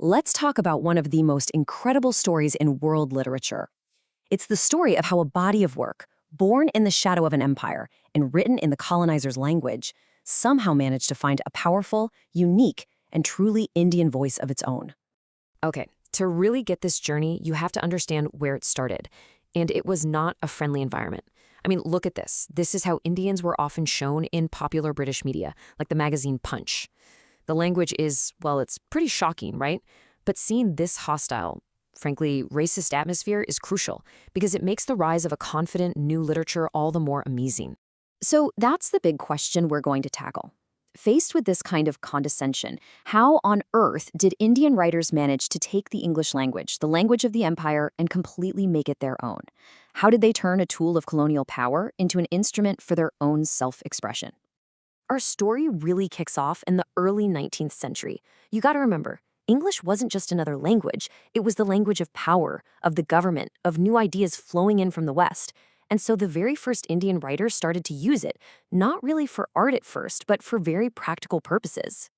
let's talk about one of the most incredible stories in world literature. It's the story of how a body of work, born in the shadow of an empire and written in the colonizer's language, somehow managed to find a powerful, unique, and truly Indian voice of its own. Okay, to really get this journey, you have to understand where it started. And it was not a friendly environment. I mean, look at this. This is how Indians were often shown in popular British media, like the magazine Punch. The language is, well, it's pretty shocking, right? But seeing this hostile, frankly, racist atmosphere is crucial because it makes the rise of a confident new literature all the more amazing. So that's the big question we're going to tackle. Faced with this kind of condescension, how on earth did Indian writers manage to take the English language, the language of the empire, and completely make it their own? How did they turn a tool of colonial power into an instrument for their own self-expression? Our story really kicks off in the early 19th century. You gotta remember, English wasn't just another language, it was the language of power, of the government, of new ideas flowing in from the West. And so the very first Indian writers started to use it, not really for art at first, but for very practical purposes.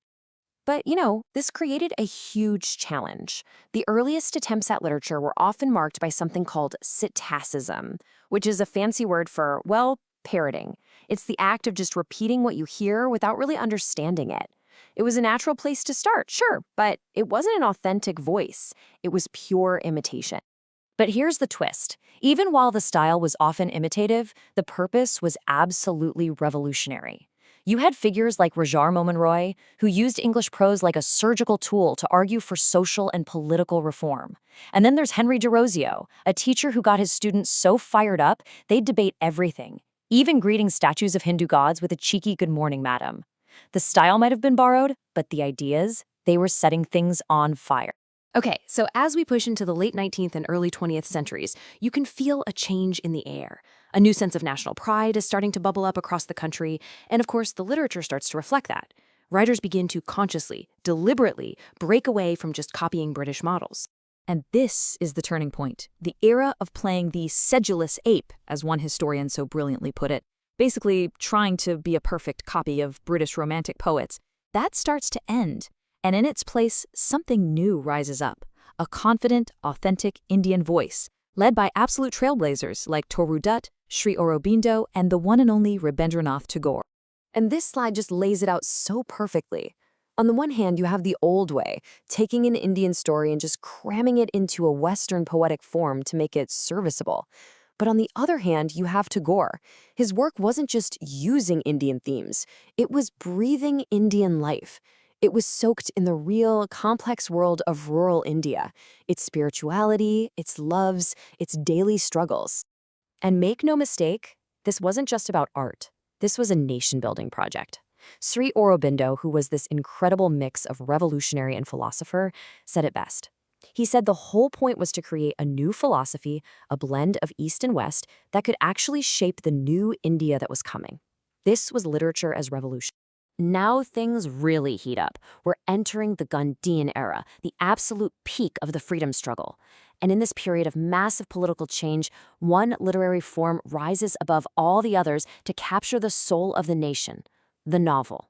But, this created a huge challenge. The earliest attempts at literature were often marked by something called psittacism, which is a fancy word for, well, parroting. It's the act of just repeating what you hear without really understanding it. It was a natural place to start, sure, but it wasn't an authentic voice. It was pure imitation. But here's the twist. Even while the style was often imitative, the purpose was absolutely revolutionary. You had figures like Rajar Mohan Roy, who used English prose like a surgical tool to argue for social and political reform. And then there's Henry Derozio, a teacher who got his students so fired up, they'd debate everything, even greeting statues of Hindu gods with a cheeky "Good morning, madam." The style might have been borrowed, but the ideas, they were setting things on fire. Okay, so as we push into the late 19th and early 20th centuries, you can feel a change in the air. A new sense of national pride is starting to bubble up across the country, and of course, the literature starts to reflect that. Writers begin to consciously, deliberately break away from just copying British models. And this is the turning point, the era of playing the sedulous ape, as one historian so brilliantly put it, basically trying to be a perfect copy of British Romantic poets. That starts to end. And in its place, something new rises up, a confident, authentic Indian voice, led by absolute trailblazers like Toru Dutt, Sri Aurobindo, and the one and only Rabindranath Tagore. And this slide just lays it out so perfectly. On the one hand, you have the old way, taking an Indian story and just cramming it into a Western poetic form to make it serviceable. But on the other hand, you have Tagore. His work wasn't just using Indian themes, it was breathing Indian life. It was soaked in the real, complex world of rural India, its spirituality, its loves, its daily struggles. And make no mistake, this wasn't just about art. This was a nation-building project. Sri Aurobindo, who was this incredible mix of revolutionary and philosopher, said it best. He said the whole point was to create a new philosophy, a blend of East and West, that could actually shape the new India that was coming. This was literature as revolution. Now things really heat up. We're entering the Gandhian era, the absolute peak of the freedom struggle. And in this period of massive political change, one literary form rises above all the others to capture the soul of the nation, the novel.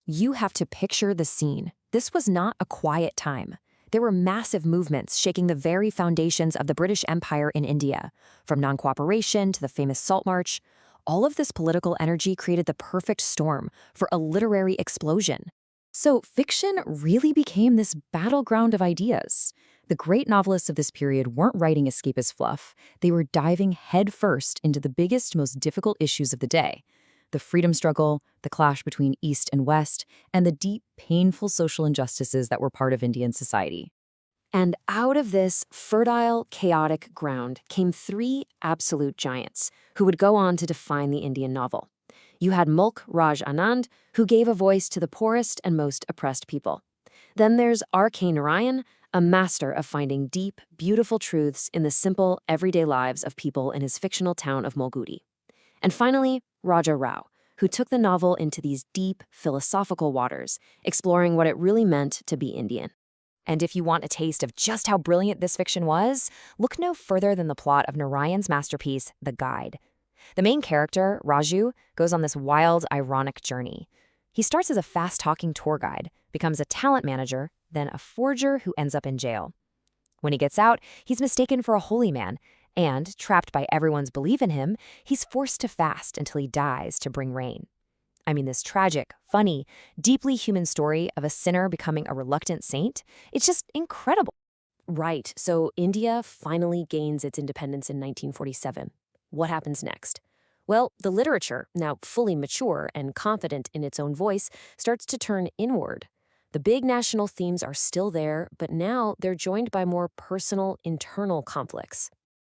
You have to picture the scene. This was not a quiet time. There were massive movements shaking the very foundations of the British Empire in India, from non-cooperation to the famous Salt March. All of this political energy created the perfect storm for a literary explosion. So fiction really became this battleground of ideas. The great novelists of this period weren't writing escapist fluff. They were diving headfirst into the biggest, most difficult issues of the day. The freedom struggle, the clash between East and West, and the deep, painful social injustices that were part of Indian society. And out of this fertile, chaotic ground came three absolute giants who would go on to define the Indian novel. You had Mulk Raj Anand, who gave a voice to the poorest and most oppressed people. Then there's R.K. Narayan, a master of finding deep, beautiful truths in the simple, everyday lives of people in his fictional town of Malgudi. And finally, Raja Rao, who took the novel into these deep, philosophical waters, exploring what it really meant to be Indian. And if you want a taste of just how brilliant this fiction was, look no further than the plot of Narayan's masterpiece, The Guide. The main character, Raju, goes on this wild, ironic journey. He starts as a fast-talking tour guide, becomes a talent manager, then a forger who ends up in jail. When he gets out, he's mistaken for a holy man, and, trapped by everyone's belief in him, he's forced to fast until he dies to bring rain. I mean, this tragic, funny, deeply human story of a sinner becoming a reluctant saint, it's just incredible. Right, so India finally gains its independence in 1947. What happens next? Well, the literature, now fully mature and confident in its own voice, starts to turn inward. The big national themes are still there, but now they're joined by more personal, internal conflicts.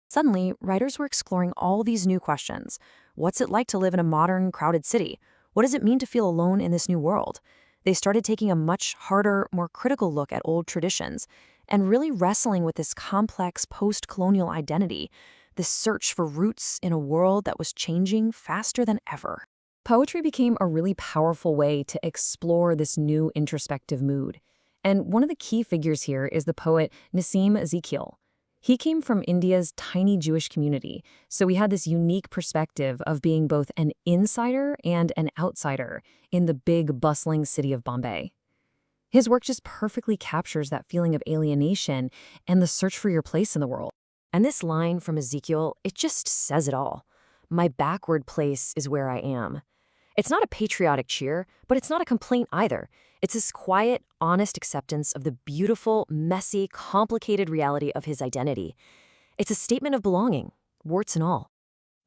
Suddenly, writers were exploring all these new questions. What's it like to live in a modern, crowded city? What does it mean to feel alone in this new world? They started taking a much harder, more critical look at old traditions and really wrestling with this complex post-colonial identity, this search for roots in a world that was changing faster than ever. Poetry became a really powerful way to explore this new introspective mood. And one of the key figures here is the poet Nassim Ezekiel. He came from India's tiny Jewish community, so he had this unique perspective of being both an insider and an outsider in the big, bustling city of Bombay. His work just perfectly captures that feeling of alienation and the search for your place in the world. And this line from Ezekiel, it just says it all. My backward place is where I am. It's not a patriotic cheer, but it's not a complaint either. It's this quiet, honest acceptance of the beautiful, messy, complicated reality of his identity. It's a statement of belonging, warts and all.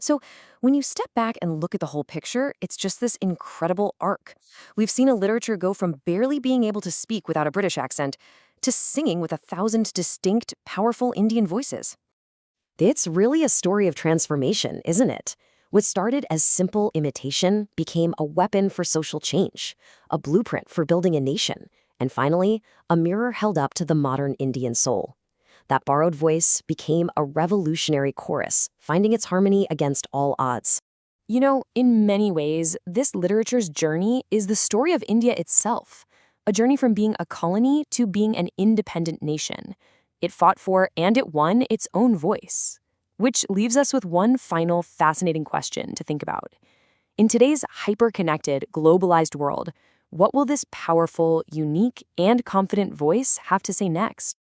So when you step back and look at the whole picture, it's just this incredible arc. We've seen a literature go from barely being able to speak without a British accent to singing with 1,000 distinct, powerful Indian voices. It's really a story of transformation, isn't it? What started as simple imitation became a weapon for social change, a blueprint for building a nation, and finally, a mirror held up to the modern Indian soul. That borrowed voice became a revolutionary chorus, finding its harmony against all odds. You know, in many ways, this literature's journey is the story of India itself, a journey from being a colony to being an independent nation. It fought for and it won its own voice. Which leaves us with one final fascinating question to think about. In today's hyper-connected, globalized world, what will this powerful, unique, and confident voice have to say next?